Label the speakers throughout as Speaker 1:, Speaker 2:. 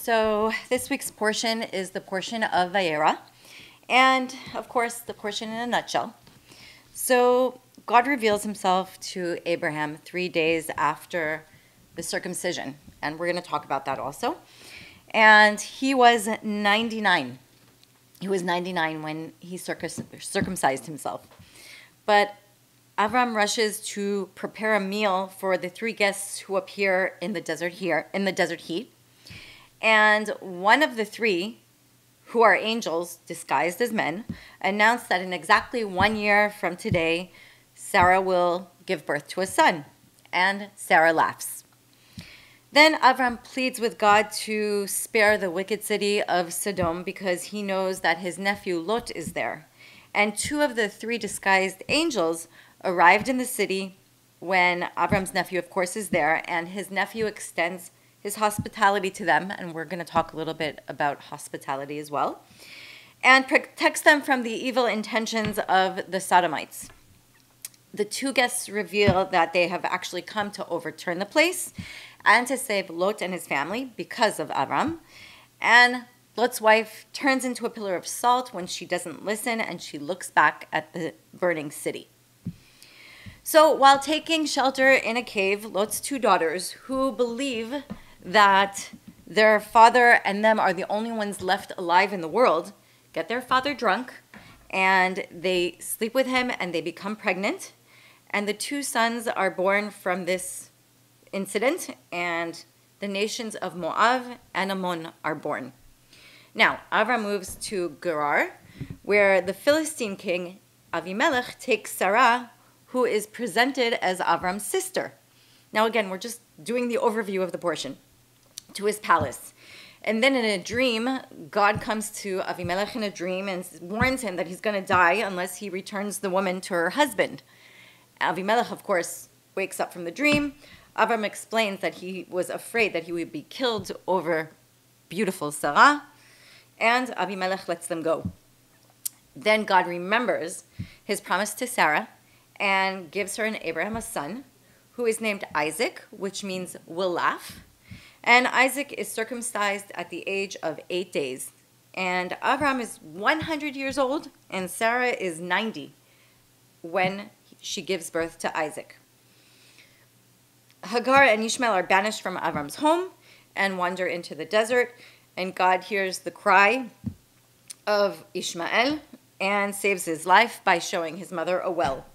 Speaker 1: So this week's portion is the portion of Vayera, and of course the portion in a nutshell. So God reveals himself to Abraham 3 days after the circumcision, and we're going to talk about that also. And he was 99. He was 99 when he circumcised himself. But Avram rushes to prepare a meal for the 3 guests who appear in the desert heat. And one of the 3, who are angels disguised as men, announce that in exactly 1 year from today, Sarah will give birth to a son. And Sarah laughs. Then Avram pleads with God to spare the wicked city of Sodom because he knows that his nephew Lot is there. And 2 of the 3 disguised angels arrived in the city when Avram's nephew, of course, is there, and his nephew extends his hospitality to them, and we're going to talk a little bit about hospitality as well, and protects them from the evil intentions of the Sodomites. The 2 guests reveal that they have actually come to overturn the place and to save Lot and his family because of Avram. And Lot's wife turns into a pillar of salt when she doesn't listen, and she looks back at the burning city. So while taking shelter in a cave, Lot's 2 daughters, who believe that their father and them are the only ones left alive in the world, get their father drunk, and they sleep with him, and they become pregnant. And the 2 sons are born from this incident, and the nations of Moab and Ammon are born. Now, Avram moves to Gerar, where the Philistine king Avimelech takes Sarah, who is presented as Avram's sister. Now again, we're just doing the overview of the portion, to his palace. And then in a dream, God comes to Avimelech in a dream and warns him that he's going to die unless he returns the woman to her husband. Avimelech, of course, wakes up from the dream. Avram explains that he was afraid that he would be killed over beautiful Sarah, and Avimelech lets them go. Then God remembers his promise to Sarah and gives her and Abraham a son who is named Isaac, which means will laugh. And Isaac is circumcised at the age of 8 days. And Avram is 100 years old, and Sarah is 90 when she gives birth to Isaac. Hagar and Ishmael are banished from Avram's home and wander into the desert, and God hears the cry of Ishmael and saves his life by showing his mother a well.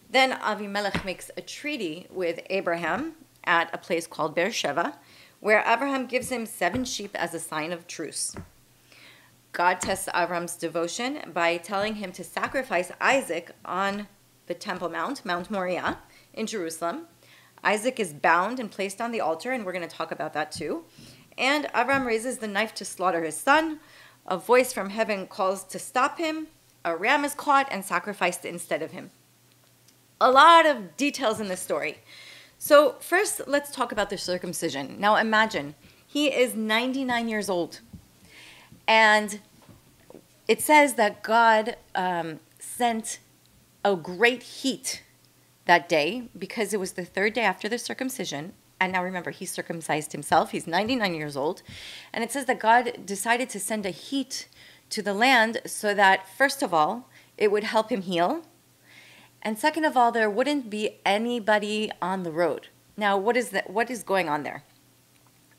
Speaker 1: Then Avimelech makes a treaty with Abraham at a place called Beersheba, where Abraham gives him 7 sheep as a sign of truce. God tests Avram's devotion by telling him to sacrifice Isaac on the Temple Mount, Mount Moriah, in Jerusalem. Isaac is bound and placed on the altar, and we're going to talk about that too. And Avram raises the knife to slaughter his son. A voice from heaven calls to stop him. A ram is caught and sacrificed instead of him. A lot of details in this story. So first, let's talk about the circumcision. Now imagine, he is 99 years old. And it says that God sent a great heat that day because it was the 3rd day after the circumcision. And now remember, he circumcised himself. He's 99 years old. And it says that God decided to send a heat to the land so that, first of all, it would help him heal. And second of all, there wouldn't be anybody on the road. Now, what is going on there?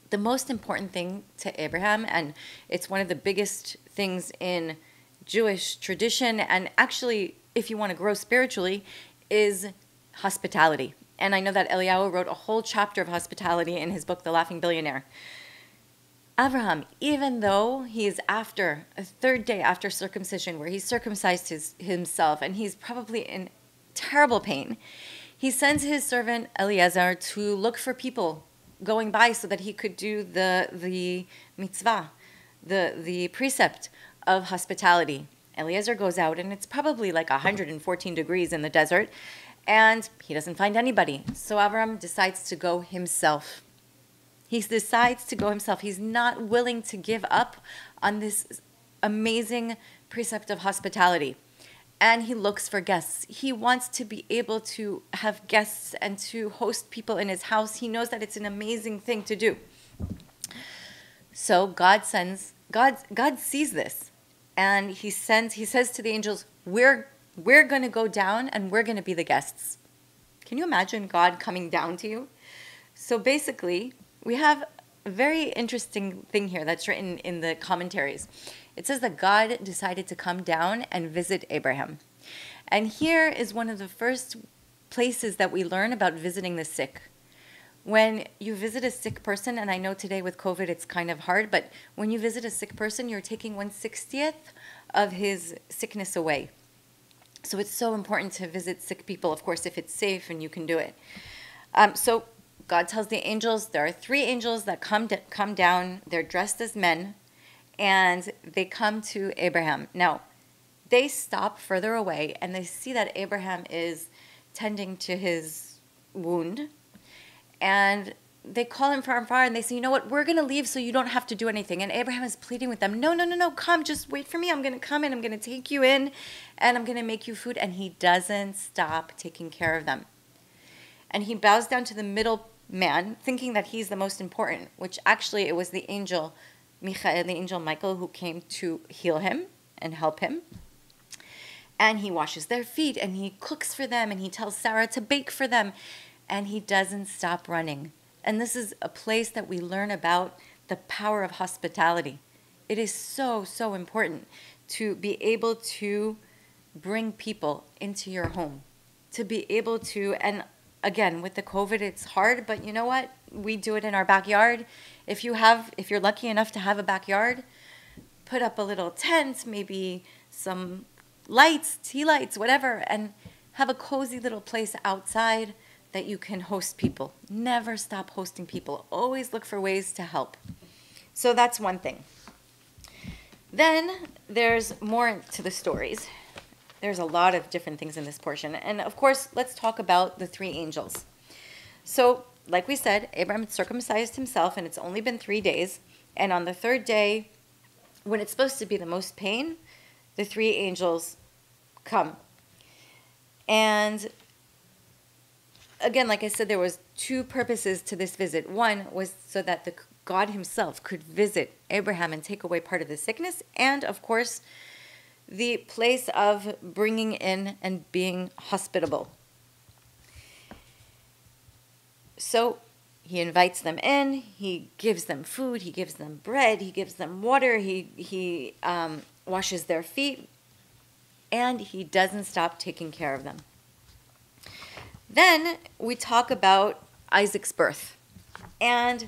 Speaker 1: The most important thing to Abraham, and it's one of the biggest things in Jewish tradition, and actually, if you want to grow spiritually, is hospitality. And I know that Eliyahu wrote a whole chapter of hospitality in his book, The Laughing Billionaire. Abraham, even though he is after a 3rd day after circumcision, where he circumcised himself, and he's probably in terrible pain, he sends his servant Eliezer to look for people going by so that he could do the mitzvah, the precept of hospitality. Eliezer goes out, and it's probably like 114 degrees in the desert, and he doesn't find anybody. So Avram decides to go himself. He decides to go himself. He's not willing to give up on this amazing precept of hospitality. And he looks for guests. He wants to be able to have guests and to host people in his house. He knows that it's an amazing thing to do. So God sees this, and he says to the angels, we're going to go down and we're going to be the guests. Can you imagine God coming down to you? So basically, we have a very interesting thing here that's written in the commentaries. It says that God decided to come down and visit Abraham. And here is one of the first places that we learn about visiting the sick. When you visit a sick person, and I know today with COVID it's kind of hard, but when you visit a sick person, you're taking 1/60th of his sickness away. So it's so important to visit sick people, of course, if it's safe and you can do it. So God tells the angels, there are 3 angels that come down. They're dressed as men, and they come to Abraham. Now, they stop further away, and they see that Abraham is tending to his wound. And they call him from afar, and they say, you know what, we're going to leave so you don't have to do anything. And Abraham is pleading with them, no, come, just wait for me. I'm going to come in, I'm going to take you in, and I'm going to make you food. And he doesn't stop taking care of them. And he bows down to the middle man, thinking that he's the most important, which actually it was the angel Michael, who came to heal him and help him. And he washes their feet, and he cooks for them, and he tells Sarah to bake for them. And he doesn't stop running. And this is a place that we learn about the power of hospitality. It is so, so important to be able to bring people into your home. To be able to, and again, with the COVID, it's hard, but you know what? We do it in our backyard. If you're lucky enough to have a backyard, put up a little tent, maybe some lights, tea lights, whatever, and have a cozy little place outside that you can host people. Never stop hosting people. Always look for ways to help. So that's one thing. Then there's more to the stories. There's a lot of different things in this portion. And of course, let's talk about the 3 angels. So, like we said, Abraham circumcised himself, and it's only been 3 days. And on the 3rd day, when it's supposed to be the most pain, the 3 angels come. And again, like I said, there was 2 purposes to this visit. One was so that God himself could visit Abraham and take away part of the sickness. And, of course, the place of bringing in and being hospitable. So he invites them in. He gives them food. He gives them bread. He gives them water. He washes their feet. And he doesn't stop taking care of them. Then we talk about Isaac's birth. And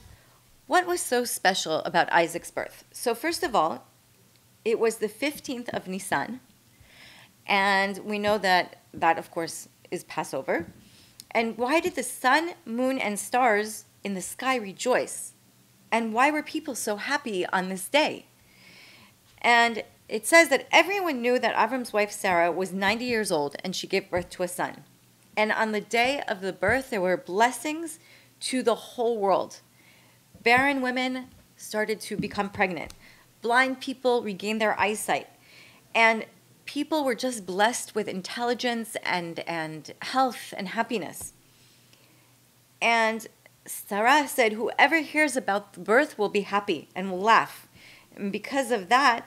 Speaker 1: what was so special about Isaac's birth? So first of all, it was the 15th of Nisan. And we know that, of course, is Passover. And why did the sun, moon, and stars in the sky rejoice? And why were people so happy on this day? And it says that everyone knew that Avram's wife Sarah was 90 years old, and she gave birth to a son. And on the day of the birth, there were blessings to the whole world. Barren women started to become pregnant. Blind people regained their eyesight. And people were just blessed with intelligence and health and happiness. And Sarah said, whoever hears about the birth will be happy and will laugh. And because of that,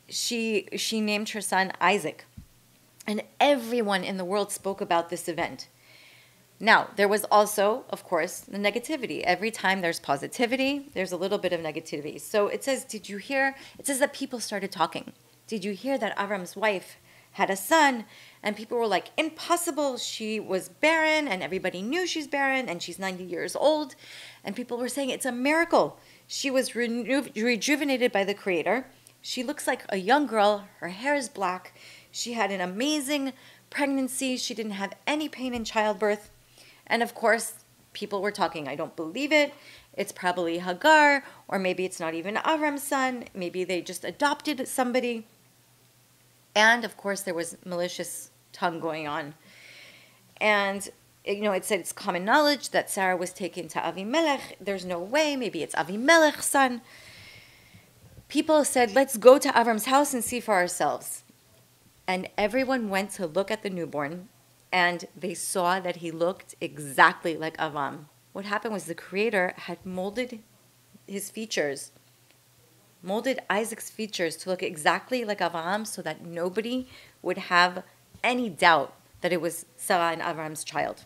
Speaker 1: she named her son Isaac. And everyone in the world spoke about this event. Now, there was also, of course, the negativity. Every time there's positivity, there's a little bit of negativity. So it says, did you hear? It says that people started talking. Did you hear that Avram's wife had a son? And people were like, impossible. She was barren, and everybody knew she's barren, and she's 90 years old. And people were saying, it's a miracle. She was rejuvenated by the Creator. She looks like a young girl. Her hair is black. She had an amazing pregnancy. She didn't have any pain in childbirth. And of course, people were talking, I don't believe it. It's probably Hagar, or maybe it's not even Avram's son. Maybe they just adopted somebody. And of course, there was malicious tongue going on. And, it said it's common knowledge that Sarah was taken to Avimelech. There's no way. Maybe it's Avimelech's son. People said, let's go to Avram's house and see for ourselves. And everyone went to look at the newborn, and they saw that he looked exactly like Avram. What happened was the Creator had molded his features molded Isaac's features to look exactly like Avraham so that nobody would have any doubt that it was Sarah and Avraham's child.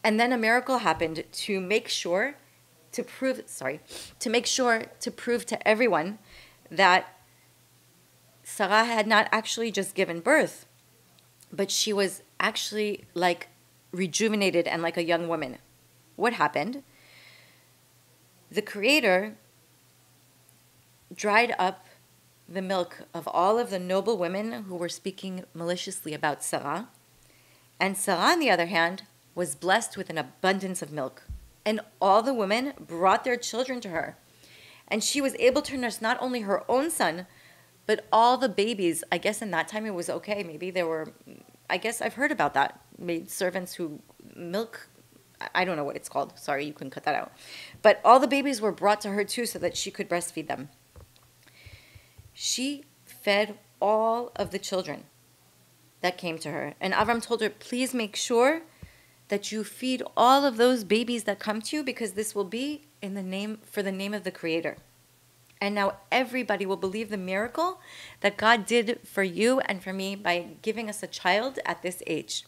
Speaker 1: And then a miracle happened to make sure to prove to everyone that Sarah had not actually just given birth, but she was actually like rejuvenated and like a young woman. What happened? The Creator dried up the milk of all of the noble women who were speaking maliciously about Sarah. And Sarah, on the other hand, was blessed with an abundance of milk. And all the women brought their children to her. And she was able to nurse not only her own son, but all the babies. I guess in that time it was okay. Maybe there were, I guess I've heard about that. Maid servants who milk, I don't know what it's called. Sorry, you can cut that out. But all the babies were brought to her too so that she could breastfeed them. She fed all of the children that came to her. And Avram told her, please make sure that you feed all of those babies that come to you, because this will be for the name of the Creator. And now everybody will believe the miracle that God did for you and for me by giving us a child at this age.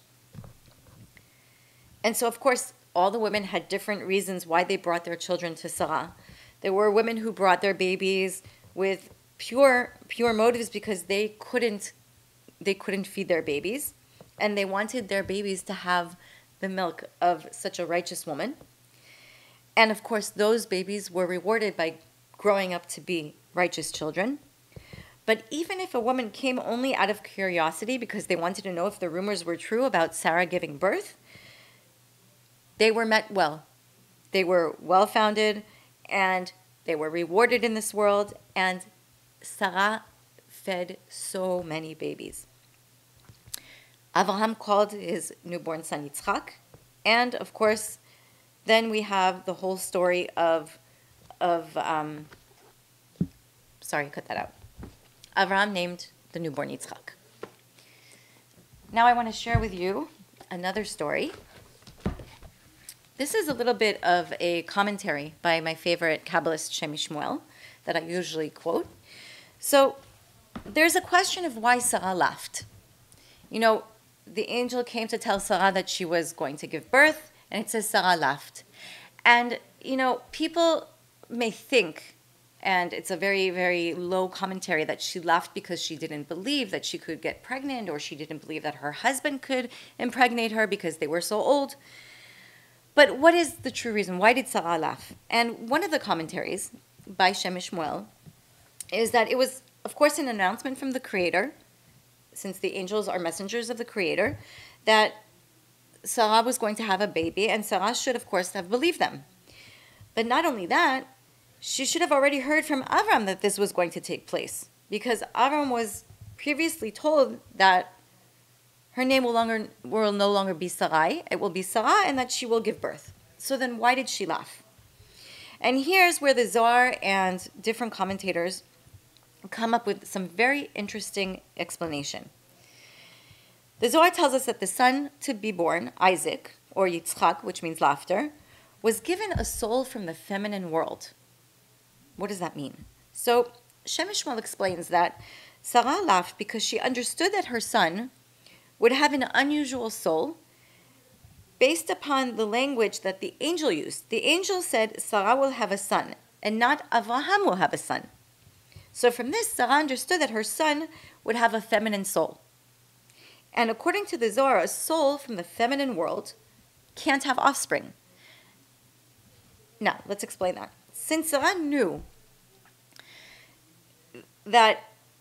Speaker 1: And so, of course, all the women had different reasons why they brought their children to Sarah. There were women who brought their babies with pure motives because they couldn't feed their babies, and they wanted their babies to have the milk of such a righteous woman. And of course, those babies were rewarded by growing up to be righteous children. But even if a woman came only out of curiosity because they wanted to know if the rumors were true about Sarah giving birth, they were met well. They were well-founded, and they were rewarded in this world, and Sarah fed so many babies. Avraham called his newborn son Yitzchak, and of course, then we have the whole story of sorry, cut that out. Avraham named the newborn Yitzchak. Now I want to share with you another story. This is a little bit of a commentary by my favorite Kabbalist Shemi Shmuel that I usually quote. So there's a question of why Sarah laughed. You know, the angel came to tell Sarah that she was going to give birth, and it says Sarah laughed. And, you know, people may think, and it's a very, very low commentary, that she laughed because she didn't believe that she could get pregnant, or she didn't believe that her husband could impregnate her because they were so old. But what is the true reason? Why did Sarah laugh? And one of the commentaries by Shemi Shmuel is that it was, of course, an announcement from the Creator, since the angels are messengers of the Creator, that Sarah was going to have a baby, and Sarah should, of course, have believed them. But not only that, she should have already heard from Avram that this was going to take place, because Avram was previously told that her name will no longer be Sarai, it will be Sarah, and that she will give birth. So then why did she laugh? And here's where the Zohar and different commentators come up with some very interesting explanation. The Zohar tells us that the son to be born, Isaac, or Yitzchak, which means laughter, was given a soul from the feminine world. What does that mean? So Shemi Shmuel explains that Sarah laughed because she understood that her son would have an unusual soul based upon the language that the angel used. The angel said Sarah will have a son, and not Avraham will have a son. So from this, Sarah understood that her son would have a feminine soul. And according to the Zohar, a soul from the feminine world can't have offspring. Now, let's explain that. Since Sarah knew that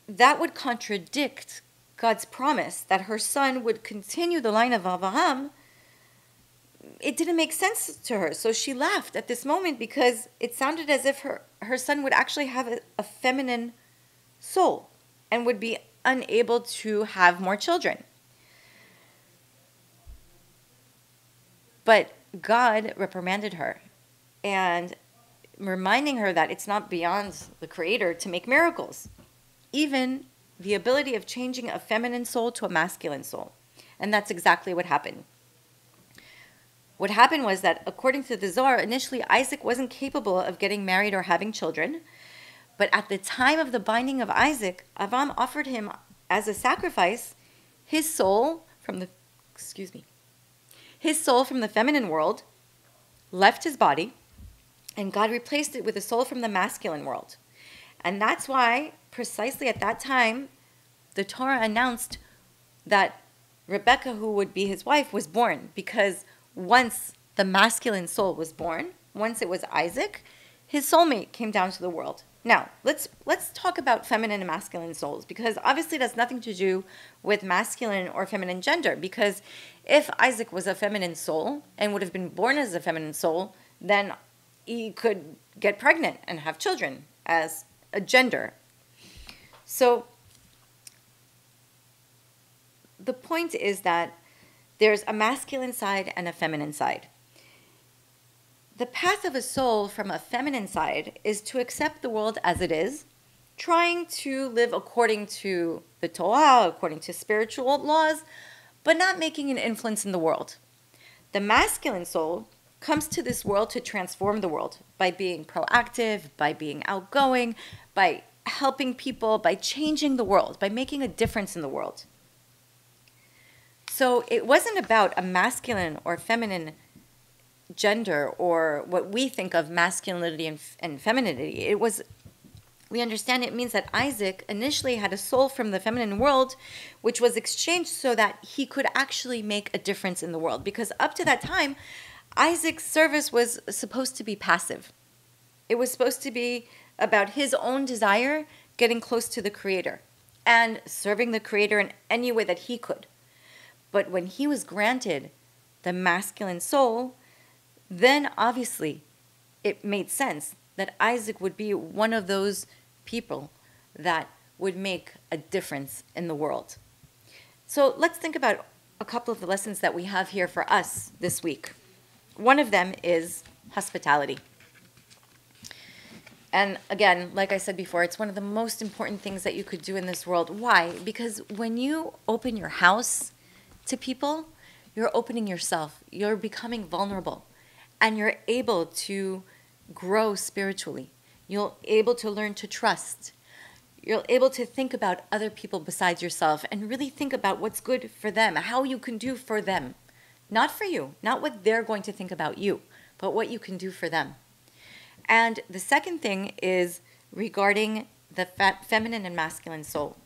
Speaker 1: that would contradict God's promise that her son would continue the line of Avraham, it didn't make sense to her. So she laughed at this moment because it sounded as if her son would actually have a feminine soul and would be unable to have more children. But God reprimanded her and reminding her that it's not beyond the Creator to make miracles, even the ability of changing a feminine soul to a masculine soul. And that's exactly what happened. What happened was that, according to the Zohar, initially Isaac wasn't capable of getting married or having children, But at the time of the binding of Isaac, Avram offered him as a sacrifice his soul from the feminine world, left his body, and God replaced it with a soul from the masculine world. And that's why, precisely at that time, the Torah announced that Rebekah, who would be his wife, was born. Because once the masculine soul was born, once it was Isaac, his soulmate came down to the world. Now, let's talk about feminine and masculine souls, because obviously it has nothing to do with masculine or feminine gender. Because if Isaac was a feminine soul and would have been born as a feminine soul, then he could get pregnant and have children as a gender. So the point is that there's a masculine side and a feminine side. The path of a soul from a feminine side is to accept the world as it is, trying to live according to the Torah, according to spiritual laws, but not making an influence in the world. The masculine soul comes to this world to transform the world by being proactive, by being outgoing, by helping people, by changing the world, by making a difference in the world. So it wasn't about a masculine or feminine gender or what we think of masculinity and femininity. We understand it means that Isaac initially had a soul from the feminine world, which was exchanged so that he could actually make a difference in the world. Because up to that time, Isaac's service was supposed to be passive. It was supposed to be about his own desire, getting close to the Creator, and serving the Creator in any way that he could. But when he was granted the masculine soul, then obviously it made sense that Isaac would be one of those people that would make a difference in the world. So let's think about a couple of the lessons that we have here for us this week. One of them is hospitality. And again, like I said before, it's one of the most important things that you could do in this world. Why? Because when you open your house to people, you're opening yourself. You're becoming vulnerable. And you're able to grow spiritually. You're able to learn to trust. You're able to think about other people besides yourself and really think about what's good for them, how you can do for them. Not for you, not what they're going to think about you, but what you can do for them. And the second thing is regarding the feminine and masculine soul.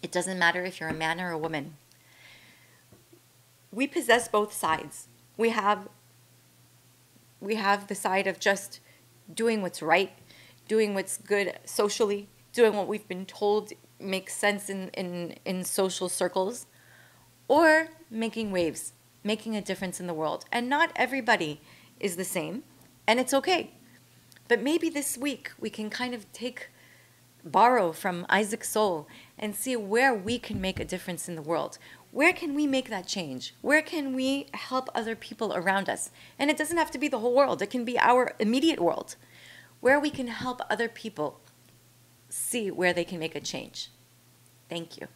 Speaker 1: It doesn't matter if you're a man or a woman. We possess both sides. We have the side of just doing what's right, doing what's good socially, doing what we've been told makes sense in social circles, or making waves, making a difference in the world. And not everybody is the same, and it's okay. But maybe this week we can kind of borrow from Isaac's soul and see where we can make a difference in the world. Where can we make that change? Where can we help other people around us? And it doesn't have to be the whole world. It can be our immediate world, where we can help other people see where they can make a change. Thank you.